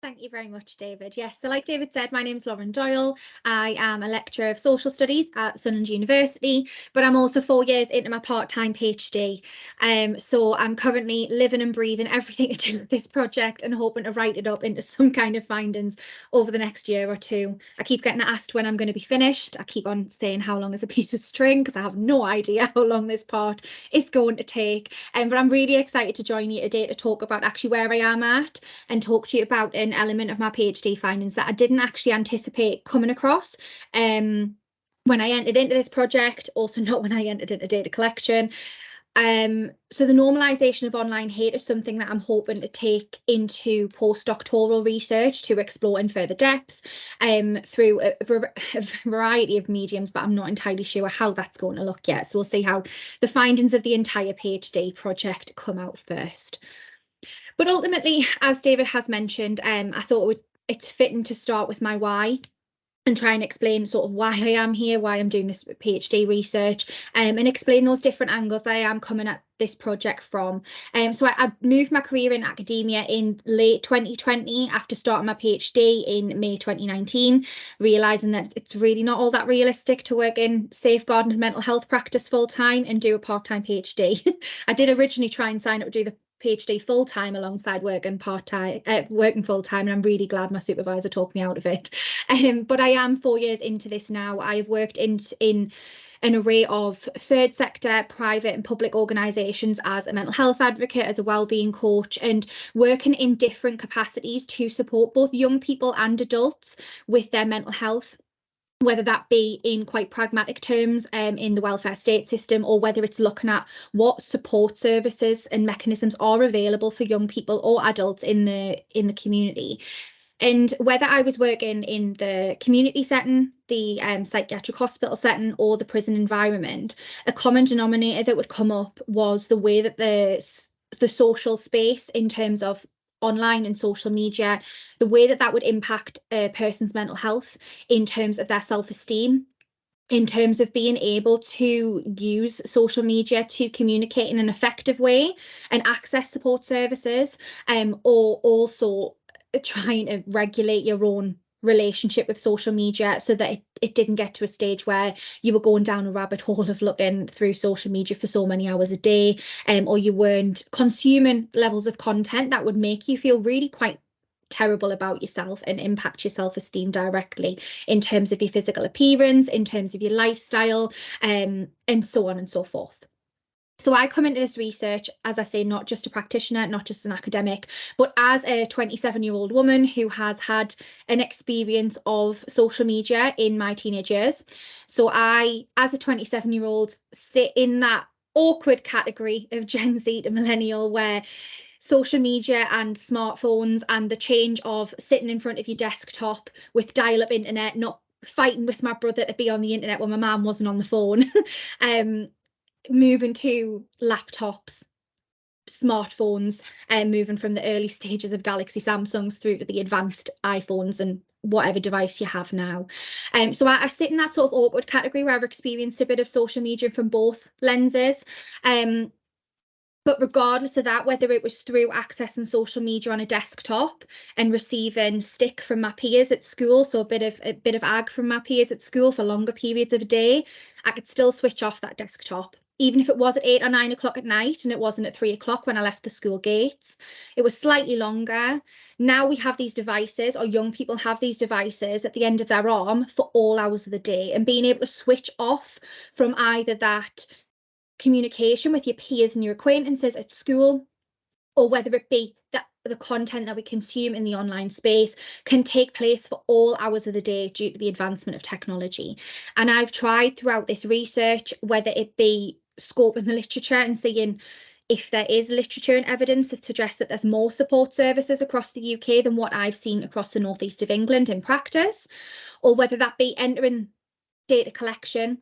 Thank you very much, David. Yes, so like David said, my name's Lauren Doyle. I am a lecturer of social studies at Sunderland University, but I'm also 4 years into my part-time PhD. So I'm currently living and breathing everything to do with this project and hoping to write it up into some kind of findings over the next year or two. I keep getting asked when I'm going to be finished. I keep on saying how long is a piece of string because I have no idea how long this part is going to take. But I'm really excited to join you today to talk about actually where I am at and talk to you about an element of my PhD findings that I didn't actually anticipate coming across when I entered into this project, also not when I entered into data collection. So the normalisation of online hate is something that I'm hoping to take into postdoctoral research to explore in further depth through a variety of mediums, but I'm not entirely sure how that's going to look yet. So we'll see how the findings of the entire PhD project come out first. But ultimately, as David has mentioned, I thought it's fitting to start with my why and try and explain sort of why I am here, why I'm doing this PhD research, and explain those different angles that I am coming at this project from. So I moved my career in academia in late 2020 after starting my PhD in May 2019, realising that it's really not all that realistic to work in safeguarding and mental health practice full time and do a part-time PhD. I did originally try and sign up to do the PhD full-time alongside working part-time, working full-time, and I'm really glad my supervisor talked me out of it. But I am 4 years into this now. I've worked in an array of third sector, private and public organisations as a mental health advocate, as a wellbeing coach, and working in different capacities to support both young people and adults with their mental health, whether that be in quite pragmatic terms in the welfare state system, or whether it's looking at what support services and mechanisms are available for young people or adults in the community. And whether I was working in the community setting, the psychiatric hospital setting, or the prison environment, a common denominator that would come up was the way that the social space in terms of online and social media, the way that that would impact a person's mental health in terms of their self-esteem, in terms of being able to use social media to communicate in an effective way and access support services, or also trying to regulate your own relationship with social media so that it didn't get to a stage where you were going down a rabbit hole of looking through social media for so many hours a day, or you weren't consuming levels of content that would make you feel really quite terrible about yourself and impact your self-esteem directly in terms of your physical appearance, in terms of your lifestyle, and so on and so forth. So I come into this research, as I say, not just a practitioner, not just an academic, but as a 27-year-old woman who has had an experience of social media in my teenage years. So I, as a 27-year-old, sit in that awkward category of Gen Z to millennial, where social media and smartphones and the change of sitting in front of your desktop with dial-up internet, not fighting with my brother to be on the internet when my mum wasn't on the phone, moving to laptops, smartphones, and moving from the early stages of Galaxy Samsungs through to the advanced iPhones and whatever device you have now. So I sit in that sort of awkward category where I've experienced a bit of social media from both lenses. But regardless of that, whether it was through accessing social media on a desktop and receiving stick from my peers at school, so a bit of ag from my peers at school for longer periods of a day, I could still switch off that desktop. Even if it was at 8 or 9 o'clock at night and it wasn't at 3 o'clock when I left the school gates, it was slightly longer. Now we have these devices, or young people have these devices at the end of their arm for all hours of the day, and being able to switch off from either that communication with your peers and your acquaintances at school, or whether it be that the content that we consume in the online space can take place for all hours of the day due to the advancement of technology. And I've tried throughout this research, whether it be scoping the literature and seeing if there is literature and evidence that suggests that there's more support services across the UK than what I've seen across the northeast of England in practice, or whether that be entering data collection,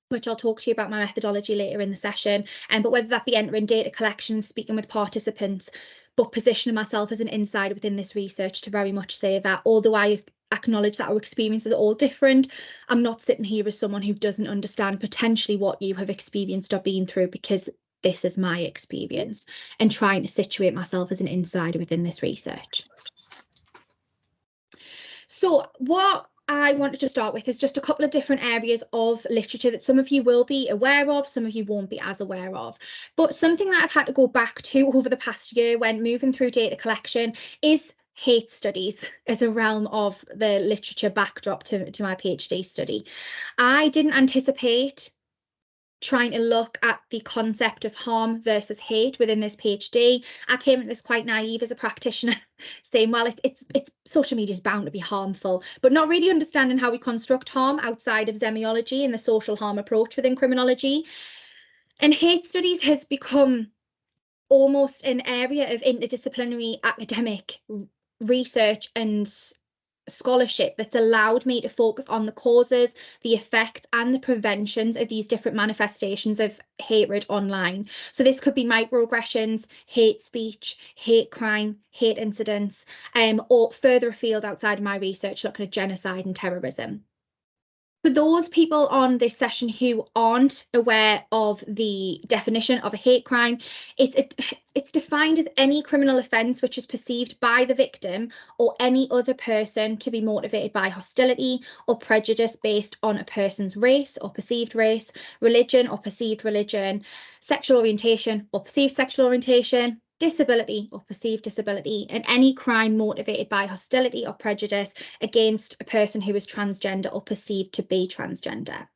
which I'll talk to you about my methodology later in the session, but whether that be entering data collection, speaking with participants, but positioning myself as an insider within this research to very much say that although I acknowledge that our experiences are all different, I'm not sitting here as someone who doesn't understand potentially what you have experienced or been through, because this is my experience, and trying to situate myself as an insider within this research. So what I wanted to start with is just a couple of different areas of literature that some of you will be aware of, some of you won't be as aware of. But something that I've had to go back to over the past year when moving through data collection is hate studies as a realm of the literature backdrop to my PhD study. I didn't anticipate trying to look at the concept of harm versus hate within this PhD. I came at this quite naive as a practitioner, saying, well, it's social media is bound to be harmful, but not really understanding how we construct harm outside of semiology and the social harm approach within criminology. And hate studies has become almost an area of interdisciplinary academic research and scholarship that's allowed me to focus on the causes, the effects, and the preventions of these different manifestations of hatred online. So this could be microaggressions, hate speech, hate crime, hate incidents, or further afield outside of my research, looking at genocide and terrorism. For those people on this session who aren't aware of the definition of a hate crime, it's defined as any criminal offence which is perceived by the victim or any other person to be motivated by hostility or prejudice based on a person's race or perceived race, religion or perceived religion, sexual orientation or perceived sexual orientation, disability or perceived disability, and any crime motivated by hostility or prejudice against a person who is transgender or perceived to be transgender.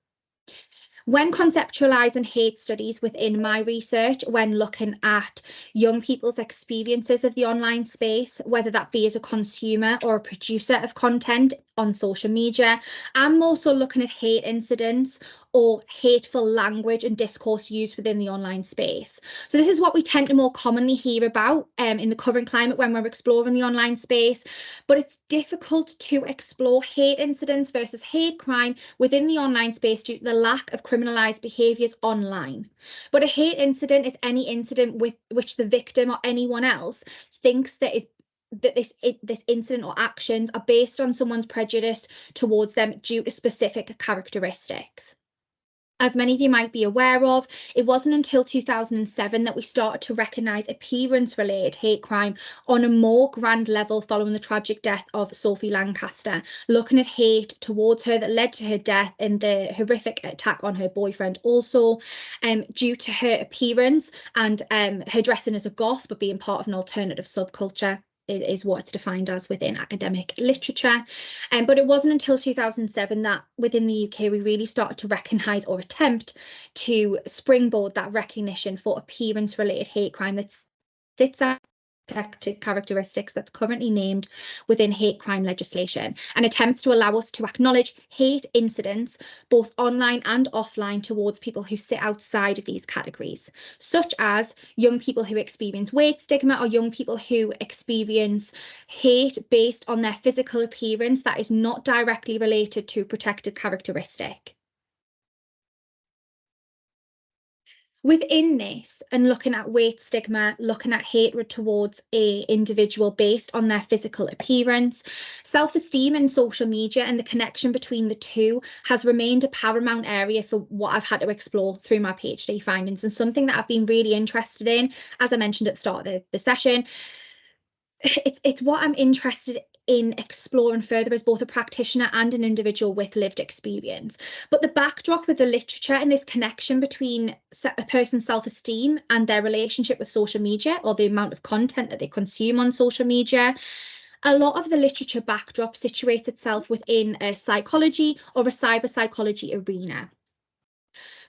When conceptualising hate studies within my research, when looking at young people's experiences of the online space, whether that be as a consumer or a producer of content on social media, I'm also looking at hate incidents or hateful language and discourse used within the online space. So this is what we tend to more commonly hear about in the current climate when we're exploring the online space, but it's difficult to explore hate incidents versus hate crime within the online space due to the lack of criminalised behaviours online. But a hate incident is any incident with which the victim or anyone else thinks that this incident or actions are based on someone's prejudice towards them due to specific characteristics. As many of you might be aware of, it wasn't until 2007 that we started to recognise appearance-related hate crime on a more grand level following the tragic death of Sophie Lancaster, looking at hate towards her that led to her death and the horrific attack on her boyfriend also, due to her appearance and her dressing as a goth but being part of an alternative subculture. Is what it's defined as within academic literature. But it wasn't until 2007 that within the UK we really started to recognise or attempt to springboard that recognition for appearance-related hate crime that sits at protected characteristics that's currently named within hate crime legislation, and attempts to allow us to acknowledge hate incidents both online and offline towards people who sit outside of these categories, such as young people who experience weight stigma or young people who experience hate based on their physical appearance that is not directly related to protected characteristic. Within this, and looking at weight stigma, looking at hatred towards an individual based on their physical appearance, self-esteem in social media and the connection between the two has remained a paramount area for what I've had to explore through my PhD findings, and something that I've been really interested in, as I mentioned at the start of the session. It's what I'm interested in exploring further as both a practitioner and an individual with lived experience. But the backdrop with the literature and this connection between a person's self-esteem and their relationship with social media, or the amount of content that they consume on social media, a lot of the literature backdrop situates itself within a psychology or a cyber psychology arena.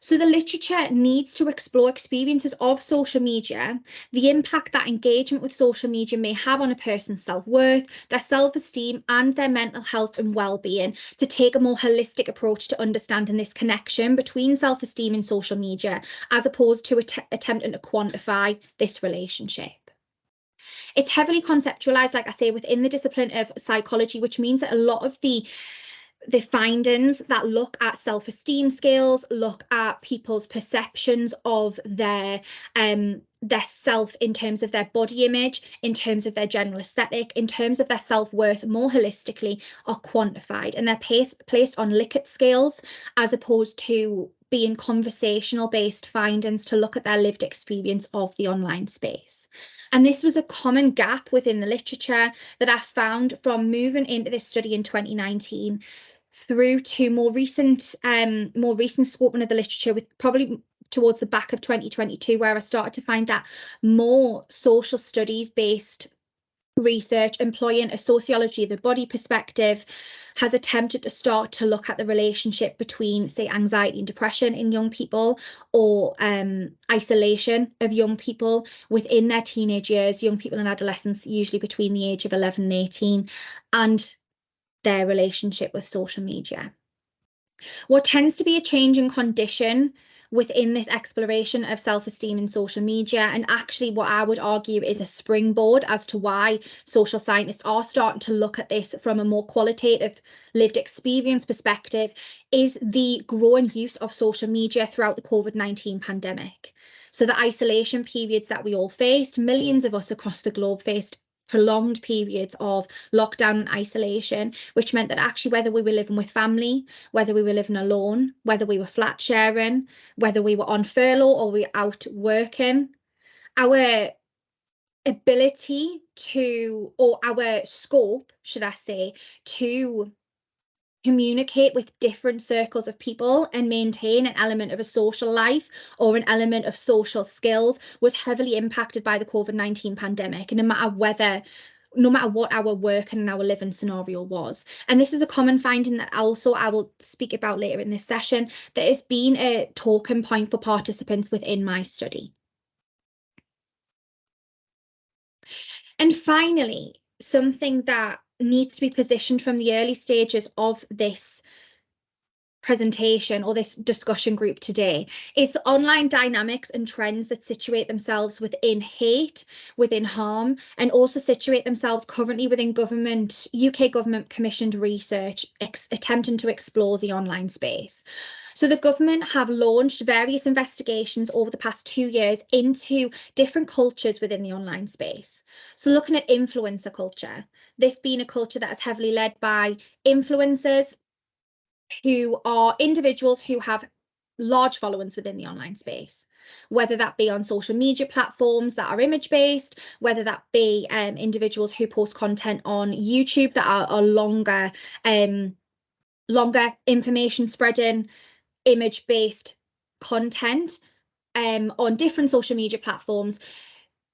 So the literature needs to explore experiences of social media, the impact that engagement with social media may have on a person's self-worth, their self-esteem, and their mental health and well-being, to take a more holistic approach to understanding this connection between self-esteem and social media, as opposed to attempting to quantify this relationship. It's heavily conceptualized, like I say, within the discipline of psychology, which means that a lot of the findings that look at self-esteem scales, look at people's perceptions of their self in terms of their body image, in terms of their general aesthetic, in terms of their self-worth more holistically, are quantified, and they're placed on Likert scales as opposed to being conversational-based findings to look at their lived experience of the online space. And this was a common gap within the literature that I found from moving into this study in 2019 through to more recent scoping of the literature, with probably towards the back of 2022, where I started to find that more social studies based research employing a sociology of the body perspective has attempted to start to look at the relationship between, say, anxiety and depression in young people, or isolation of young people within their teenage years, young people and adolescents, usually between the age of 11 and 18, and their relationship with social media. What tends to be a changing condition within this exploration of self-esteem in social media, and actually what I would argue is a springboard as to why social scientists are starting to look at this from a more qualitative lived experience perspective, is the growing use of social media throughout the COVID-19 pandemic. So the isolation periods that we all faced, millions of us across the globe faced prolonged periods of lockdown and isolation, which meant that actually whether we were living with family, whether we were living alone, whether we were flat sharing, whether we were on furlough or we were out working, our ability to, or our scope, should I say, to communicate with different circles of people and maintain an element of a social life or an element of social skills was heavily impacted by the COVID-19 pandemic, and no matter what our work and our living scenario was. And this is a common finding that also I will speak about later in this session, that has been a talking point for participants within my study. And finally, something that needs to be positioned from the early stages of this presentation or this discussion group today is online dynamics and trends that situate themselves within hate, within harm, and also situate themselves currently within UK government commissioned research attempting to explore the online space. So the government have launched various investigations over the past 2 years into different cultures within the online space. So looking at influencer culture, this being a culture that is heavily led by influencers, who are individuals who have large followings within the online space, whether that be on social media platforms that are image-based, whether that be individuals who post content on YouTube that are longer information spreading, image-based content on different social media platforms.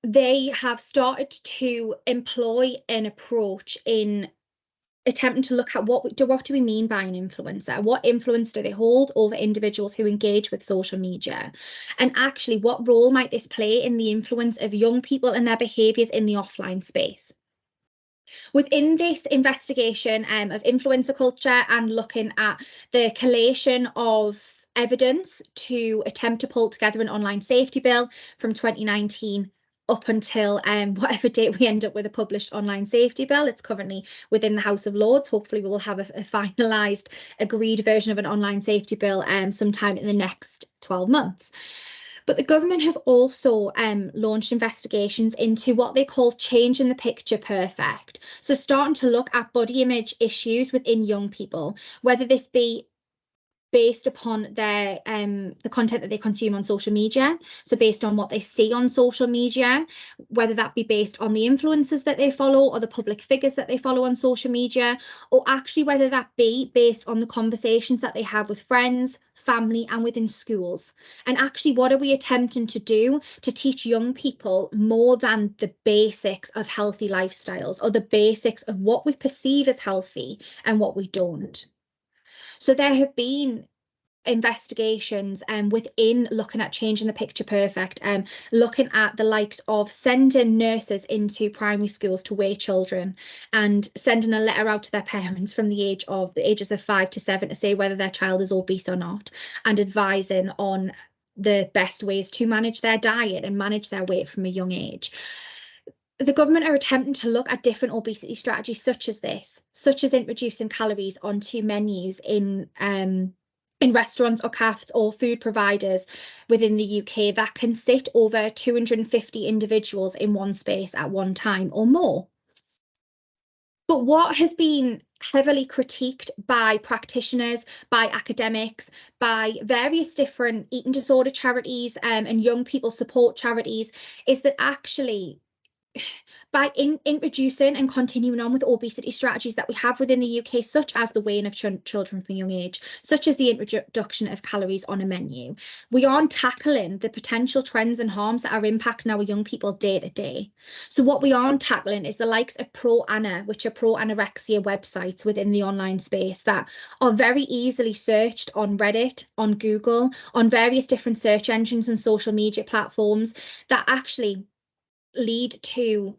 They have started to employ an approach in attempting to look at what do we mean by an influencer? What influence do they hold over individuals who engage with social media? And actually, what role might this play in the influence of young people and their behaviours in the offline space? Within this investigation of influencer culture and looking at the collation of evidence to attempt to pull together an online safety bill from 2019 up until whatever date we end up with a published online safety bill. It's currently within the House of Lords. Hopefully we will have a finalised, agreed version of an online safety bill sometime in the next 12 months. But the government have also launched investigations into what they call changing the picture perfect. So starting to look at body image issues within young people, whether this be based upon their the content that they consume on social media, so based on what they see on social media, whether that be based on the influencers that they follow or the public figures that they follow on social media, or actually whether that be based on the conversations that they have with friends, family, and within schools. And actually, what are we attempting to do to teach young people more than the basics of healthy lifestyles, or the basics of what we perceive as healthy and what we don't? So there have been investigations within looking at changing the picture perfect, looking at the likes of sending nurses into primary schools to weigh children and sending a letter out to their parents from the ages of 5 to 7 to say whether their child is obese or not, and advising on the best ways to manage their diet and manage their weight from a young age. The government are attempting to look at different obesity strategies such as introducing calories onto menus in restaurants or cafes or food providers within the UK that can sit over 250 individuals in one space at one time or more. But what has been heavily critiqued by practitioners, by academics, by various different eating disorder charities and young people support charities is that actually by introducing and continuing on with obesity strategies that we have within the UK, such as the weighing of children from a young age, such as the introduction of calories on a menu, we aren't tackling the potential trends and harms that are impacting our young people day to day. So what we aren't tackling is the likes of pro-ana, which are pro-anorexia websites within the online space that are very easily searched on Reddit, on Google, on various different search engines and social media platforms that actually lead to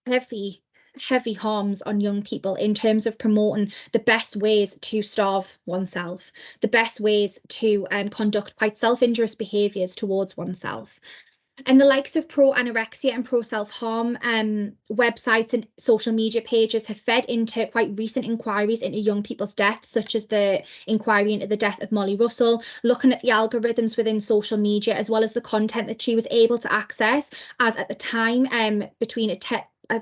heavy harms on young people in terms of promoting the best ways to starve oneself, the best ways to conduct quite self-injurious behaviours towards oneself. And the likes of pro-anorexia and pro-self-harm websites and social media pages have fed into quite recent inquiries into young people's deaths, such as the inquiry into the death of Molly Russell, looking at the algorithms within social media, as well as the content that she was able to access, as at the time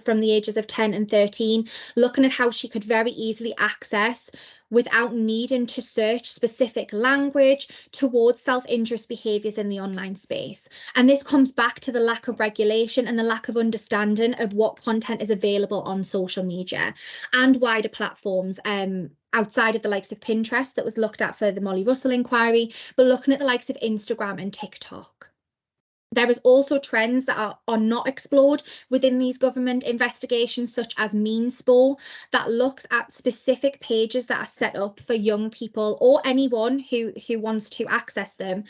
from the ages of 10 and 13, looking at how she could very easily access without needing to search specific language towards self-injurious behaviours in the online space. And this comes back to the lack of regulation and the lack of understanding of what content is available on social media and wider platforms outside of the likes of Pinterest that was looked at for the Molly Russell inquiry, but looking at the likes of Instagram and TikTok. There is also trends that are not explored within these government investigations, such as Meanspo, that looks at specific pages that are set up for young people or anyone who wants to access them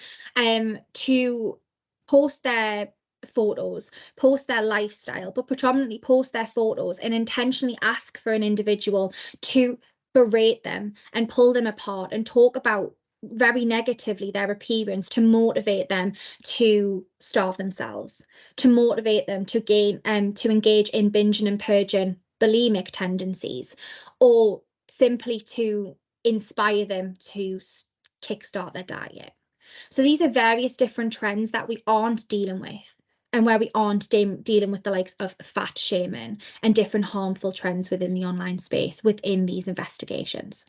to post their photos, post their lifestyle, but predominantly post their photos and intentionally ask for an individual to berate them and pull them apart and talk about very negatively their appearance to motivate them to starve themselves, to motivate them to engage in binging and purging bulimic tendencies, or simply to inspire them to kickstart their diet. So these are various different trends that we aren't dealing with, and where we aren't dealing with the likes of fat shaming and different harmful trends within the online space within these investigations.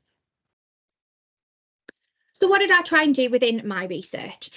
So what did I try and do within my research?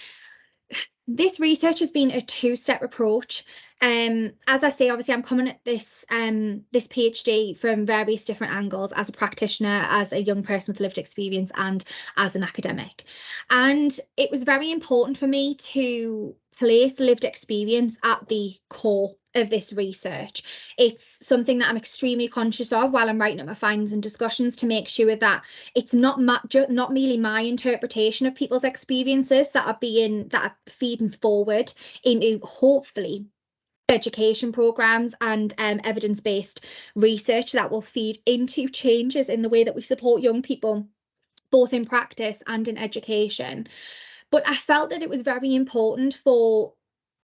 This research has been a two-step approach. As I say, obviously I'm coming at this this PhD from various different angles as a practitioner, as a young person with lived experience, and as an academic. And it was very important for me to place lived experience at the core of this research. It's something that I'm extremely conscious of while I'm writing up my findings and discussions, to make sure that it's not merely my interpretation of people's experiences that are feeding forward into hopefully education programs and evidence-based research that will feed into changes in the way that we support young people, both in practice and in education. But I felt that it was very important for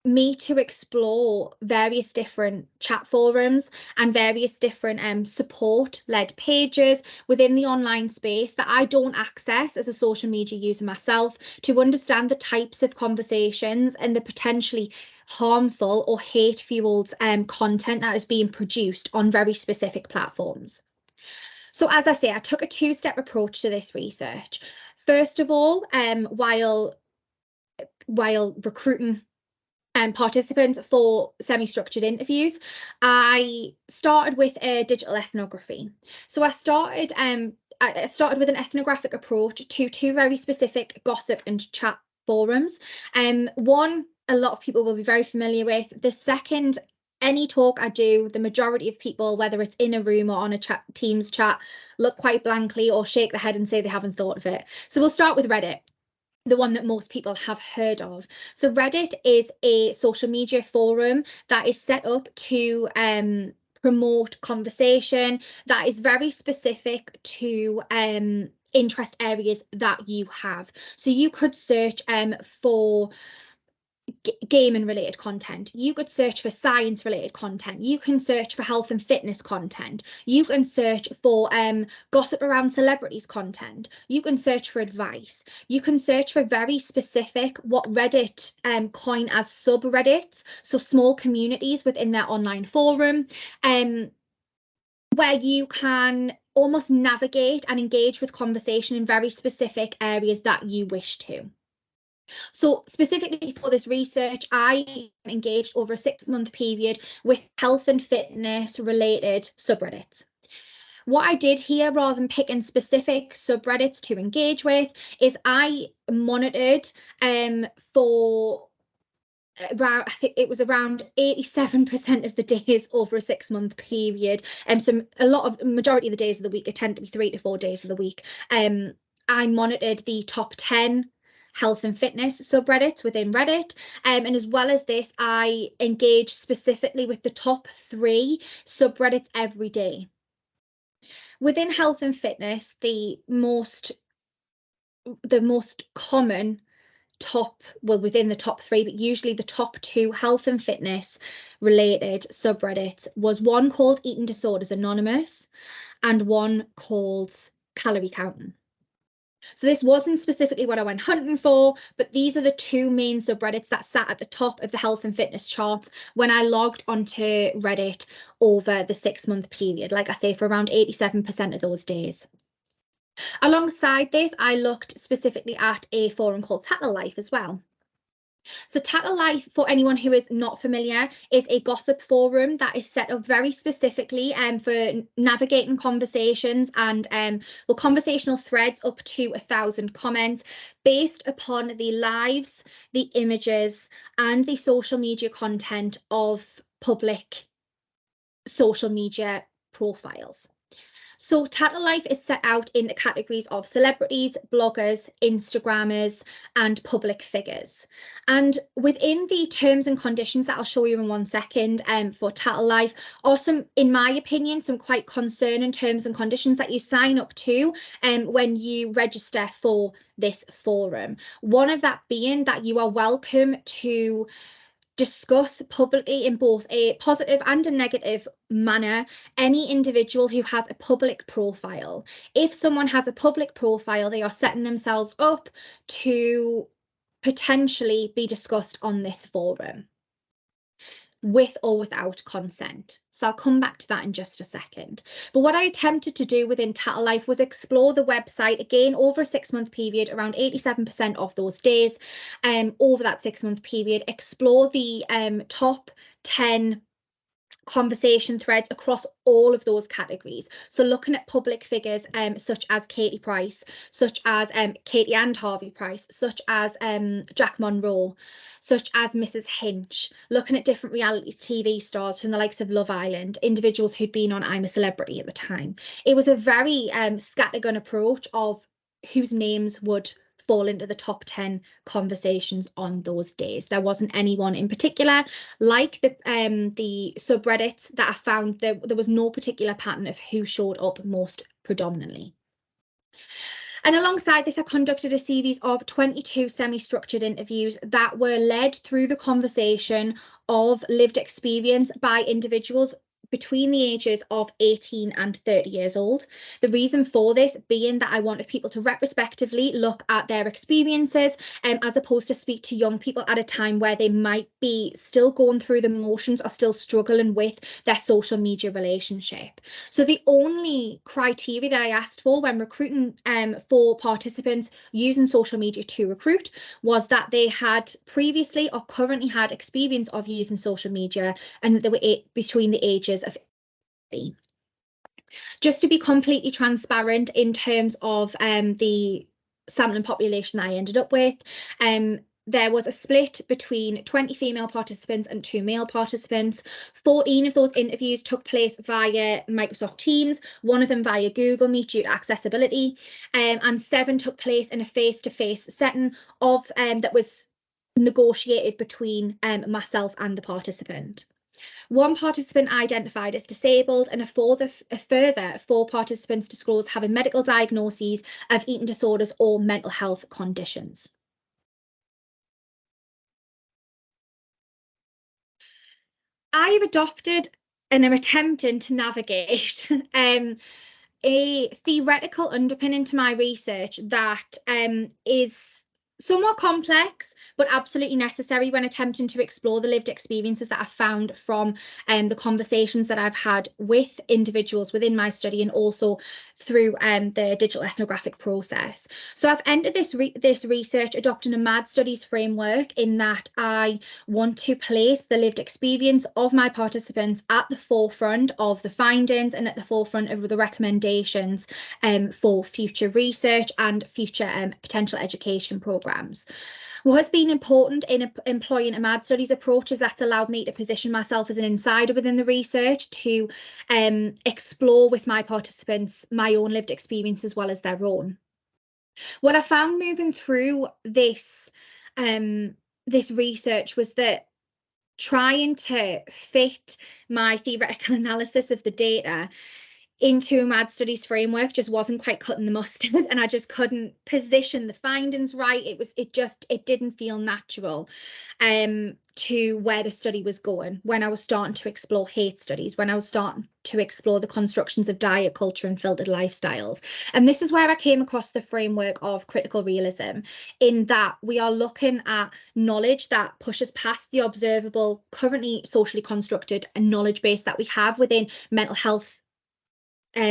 me to explore various different chat forums and various different support-led pages within the online space that I don't access as a social media user myself, to understand the types of conversations and the potentially harmful or hate-fueled content that is being produced on very specific platforms. So as I say, I took a two-step approach to this research. First of all, while recruiting participants for semi-structured interviews, I started with a digital ethnography. So I started with an ethnographic approach to two very specific gossip and chat forums. One, a lot of people will be very familiar with. The second, any talk I do, the majority of people, whether it's in a room or on a Teams chat, look quite blankly or shake their head and say they haven't thought of it. So we'll start with Reddit, the one that most people have heard of. So Reddit is a social media forum that is set up to promote conversation that is very specific to interest areas that you have. So you could search for gaming related content, you could search for science related content, you can search for health and fitness content, you can search for gossip around celebrities content, you can search for advice, you can search for very specific, what Reddit coin as subreddits, so small communities within their online forum, where you can almost navigate and engage with conversation in very specific areas that you wish to. So specifically for this research, I engaged over a 6-month period with health and fitness related subreddits. What I did here, rather than picking specific subreddits to engage with, is I monitored for around, I think it was around 87% of the days over a 6-month period. So majority of the days of the week, it tend to be 3 to 4 days of the week. I monitored the top 10 health and fitness subreddits within Reddit. And as well as this, I engaged specifically with the top 3 subreddits every day. Within health and fitness, the most common within the top 3, but usually the top 2 health and fitness related subreddits was one called Eating Disorders Anonymous and one called Calorie Counting. So this wasn't specifically what I went hunting for, but these are the 2 main subreddits that sat at the top of the health and fitness charts when I logged onto Reddit over the 6-month period, like I say, for around 87% of those days. Alongside this, I looked specifically at a forum called Tattle Life as well. So Tattle Life, for anyone who is not familiar, is a gossip forum that is set up very specifically for navigating conversations and conversational threads up to 1,000 comments based upon the lives, the images, and the social media content of public social media profiles. So Tattle Life is set out in the categories of celebrities, bloggers, Instagrammers, and public figures. And within the terms and conditions that I'll show you in one second for Tattle Life are some, in my opinion, some quite concerning terms and conditions that you sign up to when you register for this forum. One of that being that you are welcome to discuss publicly in both a positive and a negative manner any individual who has a public profile. If someone has a public profile, they are setting themselves up to potentially be discussed on this forum, with or without consent. So I'll come back to that in just a second. But what I attempted to do within Tattle Life was explore the website again over a 6-month period, around 87% of those days over that 6-month period, explore the top 10 conversation threads across all of those categories. So looking at public figures such as Katie Price, such as Katie and Harvey Price, such as Jack Monroe, such as Mrs. Hinch, looking at different reality TV stars from the likes of Love Island, individuals who'd been on I'm a Celebrity at the time. It was a very scattergun approach of whose names would fall into the top 10 conversations on those days. There wasn't anyone in particular. Like the subreddits that I found, there was no particular pattern of who showed up most predominantly. And alongside this, I conducted a series of 22 semi-structured interviews that were led through the conversation of lived experience by individuals between the ages of 18 and 30 years old. The reason for this being that I wanted people to retrospectively look at their experiences as opposed to speak to young people at a time where they might be still going through the motions or still struggling with their social media relationship. So the only criteria that I asked for when recruiting for participants using social media to recruit was that they had previously or currently had experience of using social media and that they were between the ages of 18. Just to be completely transparent in terms of the sampling population that I ended up with, there was a split between 20 female participants and 2 male participants. 14 of those interviews took place via Microsoft Teams, one of them via Google Meet due to accessibility, and 7 took place in a face-to-face setting of that was negotiated between myself and the participant. 1 participant identified as disabled and a further 4 participants disclosed having medical diagnoses of eating disorders or mental health conditions. I have adopted and am attempting to navigate a theoretical underpinning to my research that is somewhat complex, but absolutely necessary when attempting to explore the lived experiences that I've found from the conversations that I've had with individuals within my study and also through the digital ethnographic process. So I've entered this research adopting a MAD studies framework in that I want to place the lived experience of my participants at the forefront of the findings and at the forefront of the recommendations for future research and future potential education programmes. What has been important in employing a MAD studies approach is that's allowed me to position myself as an insider within the research to explore with my participants my own lived experience as well as their own. What I found moving through this research was that trying to fit my theoretical analysis of the data into a MAD studies framework just wasn't quite cutting the mustard, and I just couldn't position the findings right. It didn't feel natural to where the study was going when I was starting to explore hate studies, when I was starting to explore the constructions of diet culture and filtered lifestyles. And this is where I came across the framework of critical realism, in that we are looking at knowledge that pushes past the observable, currently socially constructed and knowledge base that we have within mental health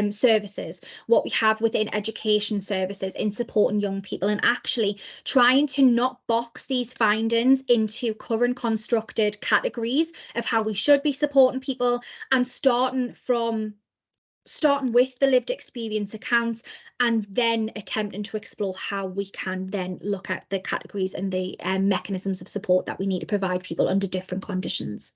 services, what we have within education services in supporting young people, and actually trying to not box these findings into current constructed categories of how we should be supporting people, and starting with the lived experience accounts and then attempting to explore how we can then look at the categories and the mechanisms of support that we need to provide people under different conditions.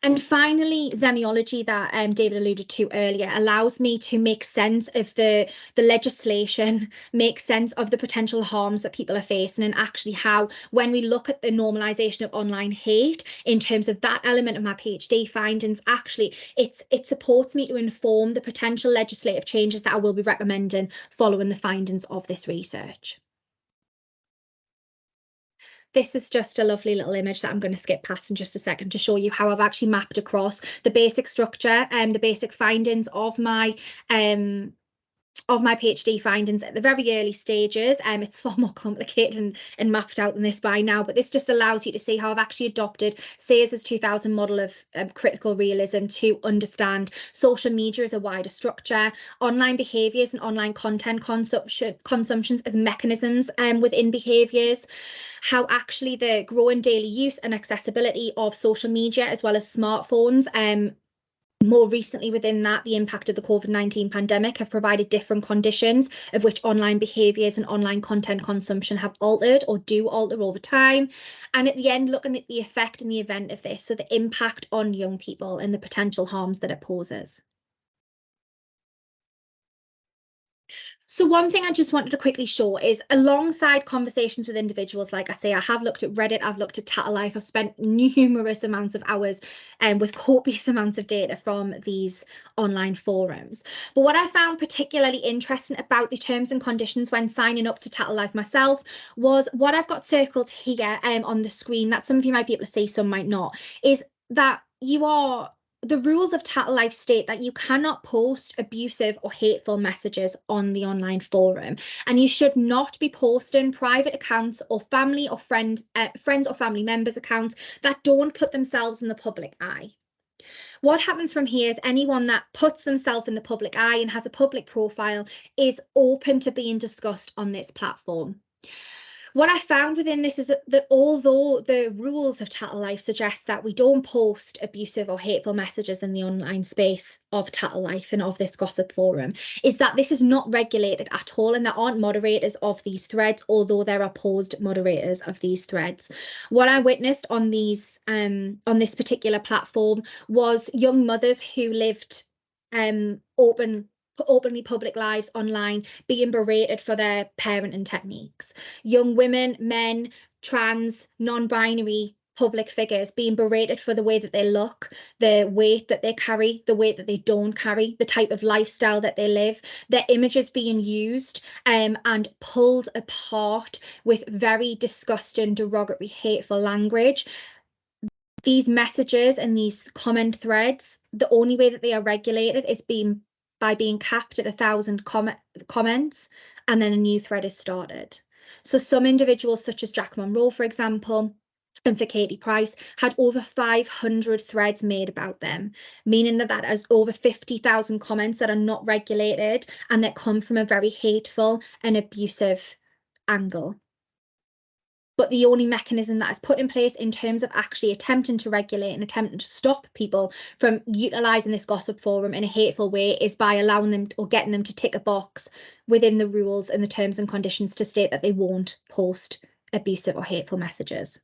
And finally, semiology that David alluded to earlier allows me to make sense of the legislation, make sense of the potential harms that people are facing, and actually how, when we look at the normalisation of online hate in terms of that element of my PhD findings, actually it supports me to inform the potential legislative changes that I will be recommending following the findings of this research. This is just a lovely little image that I'm going to skip past in just a second to show you how I've actually mapped across the basic structure and the basic findings of my PhD findings at the very early stages. It's far more complicated and mapped out than this by now, but this just allows you to see how I've actually adopted Sayers' 2000 model of critical realism to understand social media as a wider structure, online behaviours and online content consumptions as mechanisms within behaviours, how actually the growing daily use and accessibility of social media as well as smartphones, more recently within that, the impact of the COVID-19 pandemic have provided different conditions of which online behaviours and online content consumption have altered or do alter over time. And at the end, looking at the effect and the event of this, so the impact on young people and the potential harms that it poses. So one thing I just wanted to quickly show is, alongside conversations with individuals, like I say, I have looked at Reddit, I've looked at Tattle Life, I've spent numerous amounts of hours with copious amounts of data from these online forums. But what I found particularly interesting about the terms and conditions when signing up to Tattle Life myself was what I've got circled here on the screen, that some of you might be able to see, some might not, is that the rules of Tattle Life state that you cannot post abusive or hateful messages on the online forum, and you should not be posting private accounts or family or friends or family members' accounts that don't put themselves in the public eye. What happens from here is anyone that puts themselves in the public eye and has a public profile is open to being discussed on this platform. What I found within this is that although the rules of Tattle Life suggest that we don't post abusive or hateful messages in the online space of Tattle Life and of this gossip forum, is that this is not regulated at all, and there aren't moderators of these threads, although there are paused moderators of these threads. What I witnessed on this particular platform was young mothers who lived openly public lives online being berated for their parenting techniques. Young women, men, trans, non-binary public figures being berated for the way that they look, the weight that they carry, the weight that they don't carry, the type of lifestyle that they live, their images being used and pulled apart with very disgusting, derogatory, hateful language. These messages and these comment threads, the only way that they are regulated is by being capped at 1,000 comments, and then a new thread is started. So some individuals, such as Jack Monroe, for example, and for Katie Price, had over 500 threads made about them, meaning that has over 50,000 comments that are not regulated and that come from a very hateful and abusive angle. But the only mechanism that is put in place in terms of actually attempting to regulate and attempting to stop people from utilising this gossip forum in a hateful way is by allowing them or getting them to tick a box within the rules and the terms and conditions to state that they won't post abusive or hateful messages.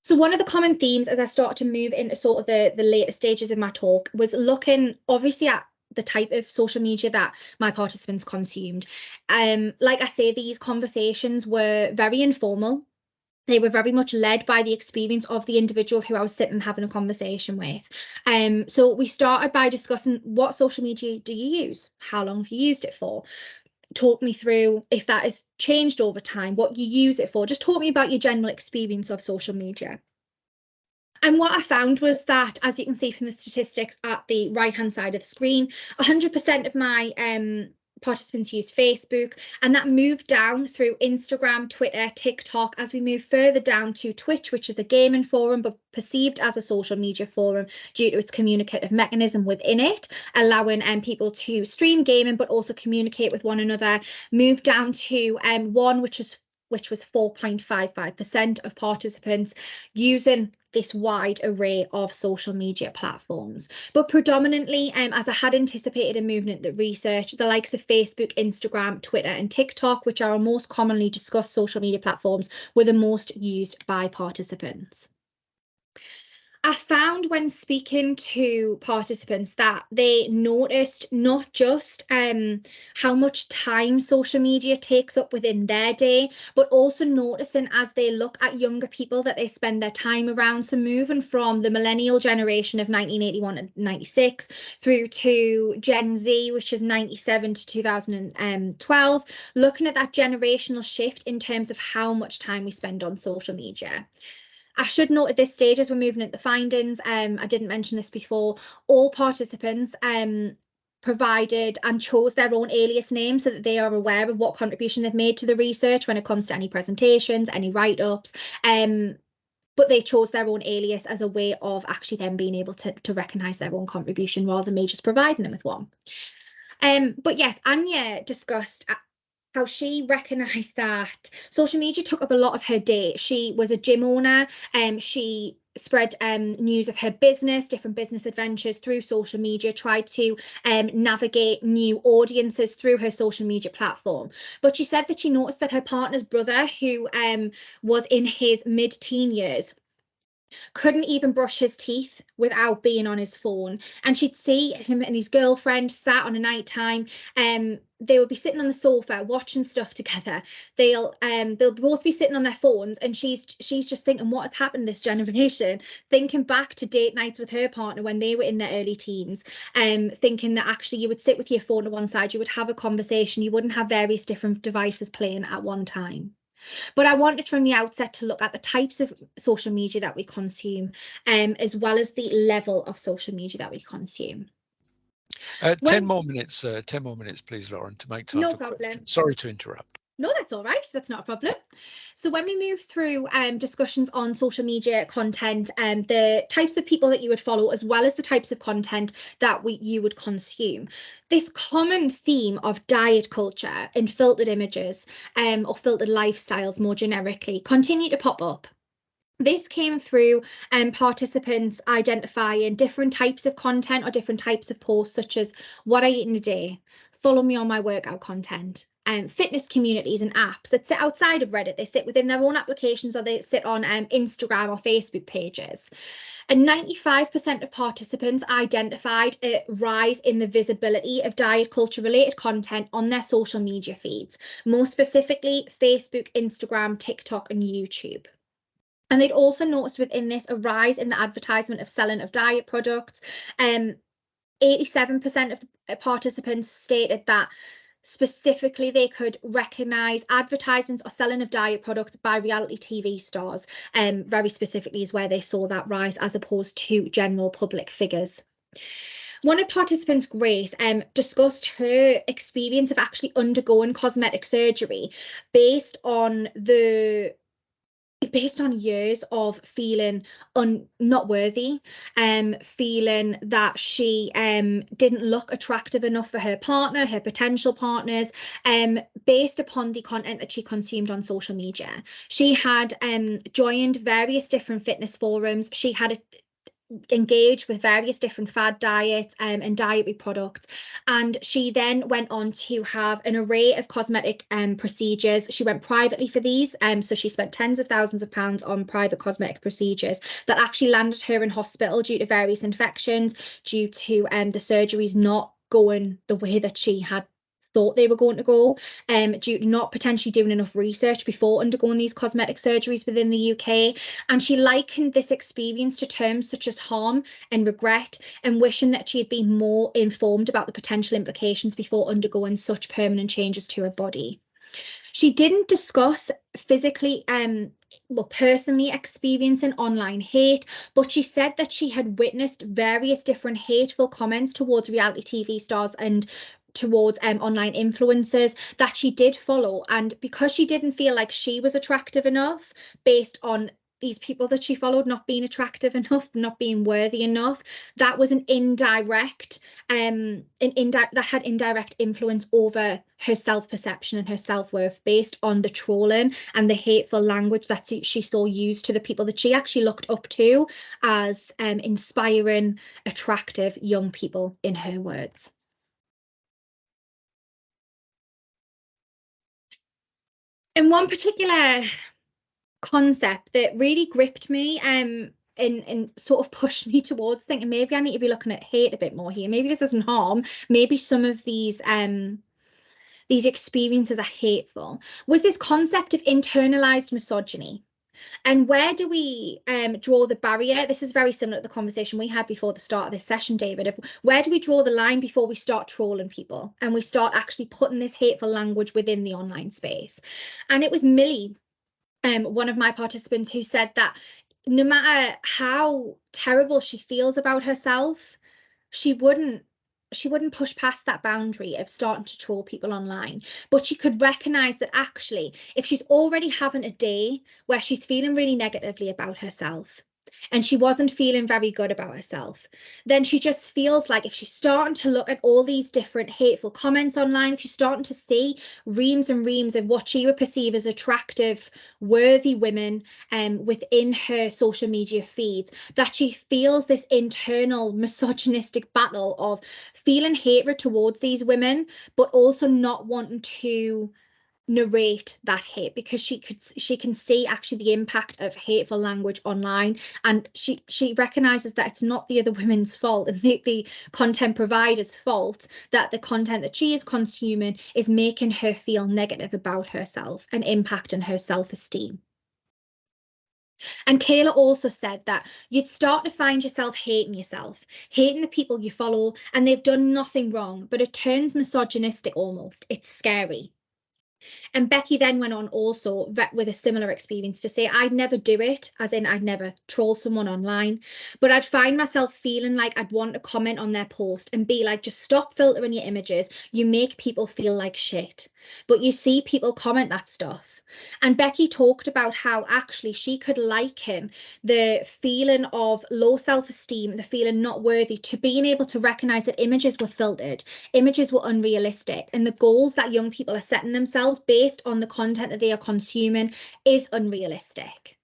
So one of the common themes as I start to move into sort of the later stages of my talk was looking obviously at the type of social media that my participants consumed. Like I say, these conversations were very informal. They were very much led by the experience of the individual who I was sitting having a conversation with. So we started by discussing, what social media do you use? How long have you used it for? Talk me through if that has changed over time, what you use it for. Just talk me about your general experience of social media. And what I found was that, as you can see from the statistics at the right-hand side of the screen, 100% of my participants used Facebook, and that moved down through Instagram, Twitter, TikTok, as we move further down to Twitch, which is a gaming forum, but perceived as a social media forum due to its communicative mechanism within it, allowing people to stream gaming, but also communicate with one another. Moved down to one, which was 4.55% of participants using this wide array of social media platforms. But predominantly, as I had anticipated in moving into the research, the likes of Facebook, Instagram, Twitter, and TikTok, which are our most commonly discussed social media platforms, were the most used by participants. I found when speaking to participants that they noticed not just how much time social media takes up within their day, but also noticing as they look at younger people that they spend their time around. So moving from the millennial generation of 1981 and 96 through to Gen Z, which is 97 to 2012, looking at that generational shift in terms of how much time we spend on social media. I should note at this stage, as we're moving into the findings, I didn't mention this before, all participants provided and chose their own alias name so that they are aware of what contribution they've made to the research when it comes to any presentations, any write-ups, but they chose their own alias as a way of actually then being able to recognise their own contribution rather than me just providing them with one. But yes, Anya discussed how she recognised that social media took up a lot of her day. She was a gym owner, she spread news of her business, different business adventures through social media, tried to navigate new audiences through her social media platform. But she said that she noticed that her partner's brother, who was in his mid-teen years, couldn't even brush his teeth without being on his phone. And she'd see him and his girlfriend sat on a night time, they would be sitting on the sofa watching stuff together. They'll both be sitting on their phones, and she's just thinking, what has happened this generation, thinking back to date nights with her partner when they were in their early teens, thinking that actually you would sit with your phone to one side, you would have a conversation, you wouldn't have various different devices playing at one time. But I wanted from the outset to look at the types of social media that we consume, as well as the level of social media that we consume. 10 more minutes, please, Lauren, to make time No for problem. questions. Sorry to interrupt. No, that's all right. That's not a problem. So when we move through discussions on social media content, the types of people that you would follow, as well as the types of content that you would consume, this common theme of diet culture and filtered images, or filtered lifestyles more generically, continue to pop up. This came through participants identifying different types of content or different types of posts, such as what I eat in a day, follow me on my workout content, fitness communities and apps that sit outside of Reddit. They sit within their own applications, or they sit on Instagram or Facebook pages. And 95% of participants identified a rise in the visibility of diet culture related content on their social media feeds, more specifically Facebook, Instagram, TikTok, and YouTube. And they'd also noticed within this a rise in the advertisement of selling of diet products. 87% of the participants stated that specifically they could recognise advertisements or selling of diet products by reality TV stars. Very specifically is where they saw that rise, as opposed to general public figures. One of participants, Grace, discussed her experience of actually undergoing cosmetic surgery based on years of feeling not worthy, feeling that she didn't look attractive enough for her partner, her potential partners, based upon the content that she consumed on social media. She had joined various different fitness forums. She had engaged with various different fad diets and dietary products, and she then went on to have an array of cosmetic procedures. She went privately for these, so she spent tens of thousands of pounds on private cosmetic procedures that actually landed her in hospital due to various infections, due to the surgeries not going the way that she had thought they were going to go, due to not potentially doing enough research before undergoing these cosmetic surgeries within the UK. And she likened this experience to terms such as harm and regret, and wishing that she had been more informed about the potential implications before undergoing such permanent changes to her body. She didn't discuss physically, personally experiencing online hate, but she said that she had witnessed various different hateful comments towards reality TV stars and towards online influencers that she did follow. And because she didn't feel like she was attractive enough based on these people that she followed not being attractive enough, not being worthy enough, that was an indirect that had indirect influence over her self-perception and her self-worth based on the trolling and the hateful language that she saw used to the people that she actually looked up to as inspiring, attractive young people, in her words. And one particular concept that really gripped me and sort of pushed me towards thinking maybe I need to be looking at hate a bit more here. Maybe this isn't harm. Maybe some of these experiences are hateful. Was this concept of internalized misogyny? And where do we draw the barrier? This is very similar to the conversation we had before the start of this session, David, of where do we draw the line before we start trolling people and we start actually putting this hateful language within the online space? And it was Millie, one of my participants, who said that no matter how terrible she feels about herself, she wouldn't push past that boundary of starting to troll people online. But she could recognize that actually, if she's already having a day where she's feeling really negatively about herself and she wasn't feeling very good about herself, then she just feels like if she's starting to look at all these different hateful comments online, if she's starting to see reams and reams of what she would perceive as attractive, worthy women within her social media feeds, that she feels this internal misogynistic battle of feeling hatred towards these women, but also not wanting to narrate that hate because she can see actually the impact of hateful language online, and she recognizes that it's not the other women's fault and the content provider's fault that the content that she is consuming is making her feel negative about herself and impacting her self-esteem. And Kayla also said that you'd start to find yourself hating the people you follow, and they've done nothing wrong, but it turns misogynistic almost. It's scary. And Becky then went on also with a similar experience to say, I'd never do it, as in I'd never troll someone online, but I'd find myself feeling like I'd want to comment on their post and be like, just stop filtering your images. You make people feel like shit. But you see people comment that stuff. And Becky talked about how actually she could liken the feeling of low self-esteem, the feeling not worthy, to being able to recognize that images were filtered, images were unrealistic, and the goals that young people are setting themselves based on the content that they are consuming is unrealistic.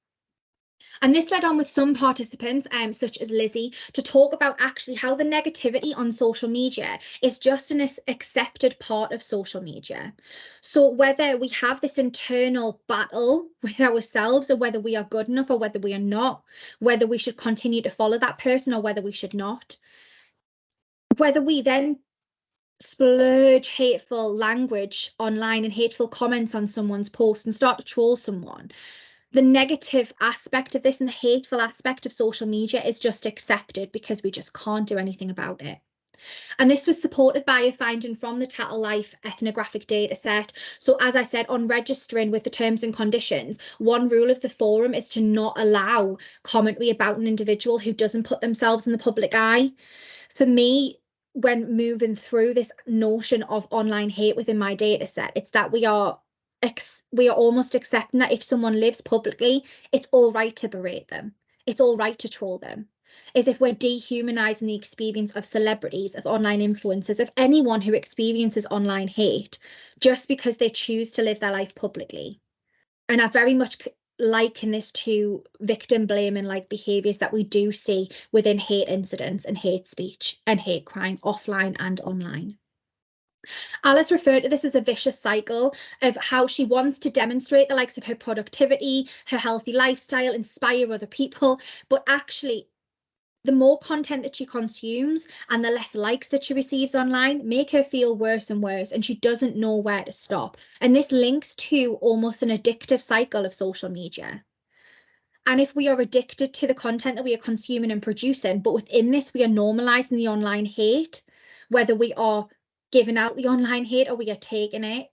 And this led on with some participants, such as Lizzie, to talk about actually how the negativity on social media is just an accepted part of social media. So whether we have this internal battle with ourselves, or whether we are good enough or whether we are not, whether we should continue to follow that person or whether we should not, whether we then splurge hateful language online and hateful comments on someone's post and start to troll someone, the negative aspect of this and the hateful aspect of social media is just accepted because we just can't do anything about it. And this was supported by a finding from the Tattle Life ethnographic data set. So as I said, on registering with the terms and conditions, one rule of the forum is to not allow commentary about an individual who doesn't put themselves in the public eye. For me, when moving through this notion of online hate within my data set. It's that we are almost accepting that if someone lives publicly, it's all right to berate them. It's all right to troll them. As if we're dehumanizing the experience of celebrities, of online influencers, of anyone who experiences online hate just because they choose to live their life publicly. And I very much liken this to victim blaming like behaviours that we do see within hate incidents and hate speech and hate crime offline and online. Alice referred to this as a vicious cycle of how she wants to demonstrate the likes of her productivity, her healthy lifestyle, inspire other people, but actually the more content that she consumes and the less likes that she receives online make her feel worse and worse, and she doesn't know where to stop. And this links to almost an addictive cycle of social media. And if we are addicted to the content that we are consuming and producing, but within this we are normalizing the online hate, whether we are giving out the online hate or we are taking it,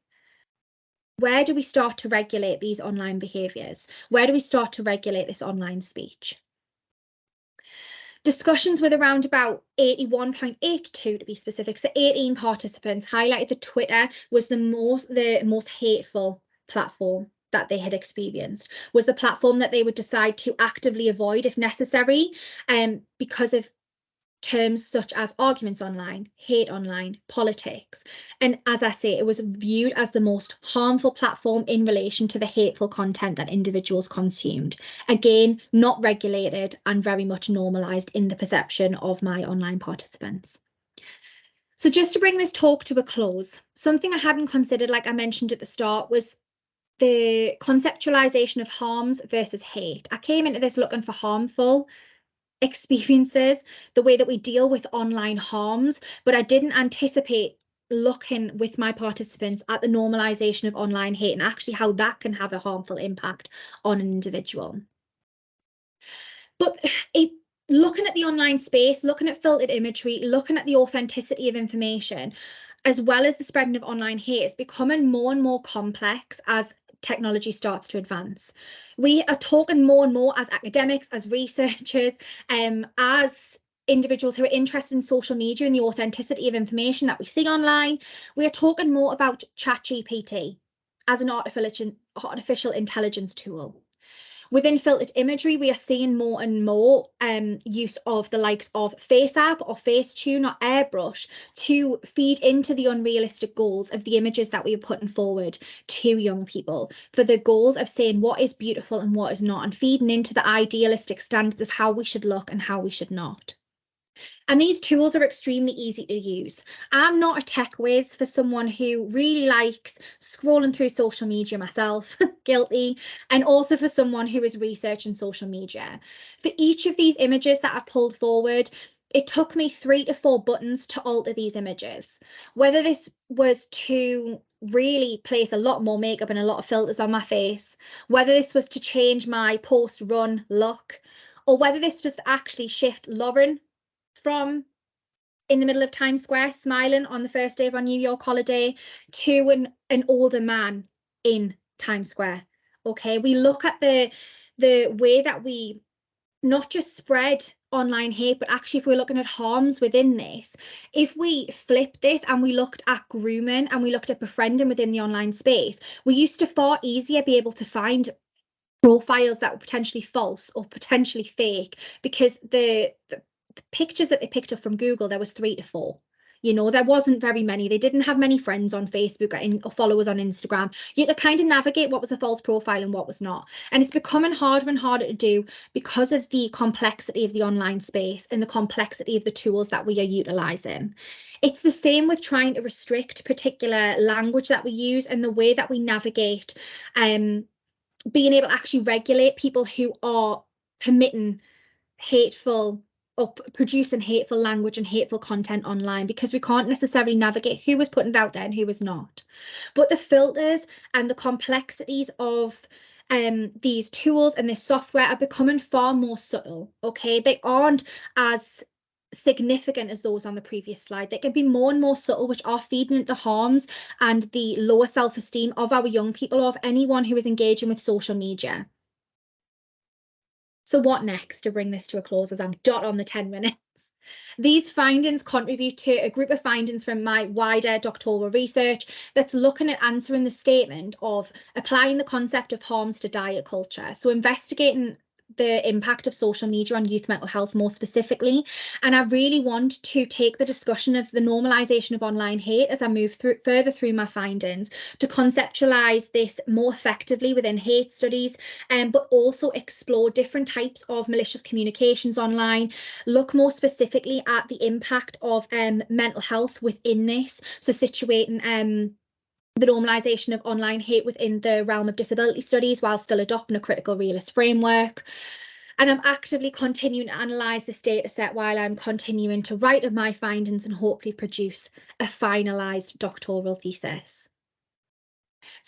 where do we start to regulate these online behaviours? Where do we start to regulate this online speech? Discussions with around about 81.82 to be specific, so 18 participants highlighted that Twitter was the most hateful platform that they had experienced, was the platform that they would decide to actively avoid if necessary, because of terms such as arguments online, hate online, politics. And as I say, it was viewed as the most harmful platform in relation to the hateful content that individuals consumed. Again, not regulated and very much normalised in the perception of my online participants. So just to bring this talk to a close, something I hadn't considered, like I mentioned at the start, was the conceptualisation of harms versus hate. I came into this looking for harmful experiences, the way that we deal with online harms, but I didn't anticipate looking with my participants at the normalization of online hate and actually how that can have a harmful impact on an individual. But looking at the online space, looking at filtered imagery, looking at the authenticity of information, as well as the spreading of online hate, is becoming more and more complex as technology starts to advance. We are talking more and more as academics, as researchers, as individuals who are interested in social media and the authenticity of information that we see online. We are talking more about ChatGPT as an artificial intelligence tool. Within filtered imagery, we are seeing more and more use of the likes of FaceApp or Facetune or Airbrush to feed into the unrealistic goals of the images that we are putting forward to young people, for the goals of saying what is beautiful and what is not, and feeding into the idealistic standards of how we should look and how we should not. And these tools are extremely easy to use. I'm not a tech whiz for someone who really likes scrolling through social media myself, guilty, and also for someone who is researching social media. For each of these images that I've pulled forward, it took me 3 to 4 buttons to alter these images. Whether this was to really place a lot more makeup and a lot of filters on my face, whether this was to change my post-run look, or whether this was to actually shift Lauren from in the middle of Times Square smiling on the first day of our New York holiday to an older man in Times Square. Okay, we look at the way that we not just spread online hate, but actually if we're looking at harms within this, if we flip this and we looked at grooming and we looked at befriending within the online space, we used to far easier be able to find profiles that were potentially false or potentially fake, because the pictures that they picked up from Google, there was 3 to 4. You know, there wasn't very many. They didn't have many friends on Facebook or followers on Instagram. You could kind of navigate what was a false profile and what was not. And it's becoming harder and harder to do because of the complexity of the online space and the complexity of the tools that we are utilising. It's the same with trying to restrict particular language that we use and the way that we navigate being able to actually regulate people who are permitting hateful or producing hateful language and hateful content online, because we can't necessarily navigate who was putting it out there and who was not. But the filters and the complexities of these tools and this software are becoming far more subtle. Okay, they aren't as significant as those on the previous slide. They can be more and more subtle, which are feeding into the harms and the lower self-esteem of our young people, or of anyone who is engaging with social media. So what next, to bring this to a close, as I'm dot on the 10 minutes? These findings contribute to a group of findings from my wider doctoral research that's looking at answering the statement of applying the concept of harms to diet culture. So investigating the impact of social media on youth mental health more specifically. And I really want to take the discussion of the normalisation of online hate as I move further through my findings to conceptualise this more effectively within hate studies, but also explore different types of malicious communications online, look more specifically at the impact of mental health within this. So situating the normalisation of online hate within the realm of disability studies while still adopting a critical realist framework. And I'm actively continuing to analyse this data set while I'm continuing to write of my findings and hopefully produce a finalised doctoral thesis. So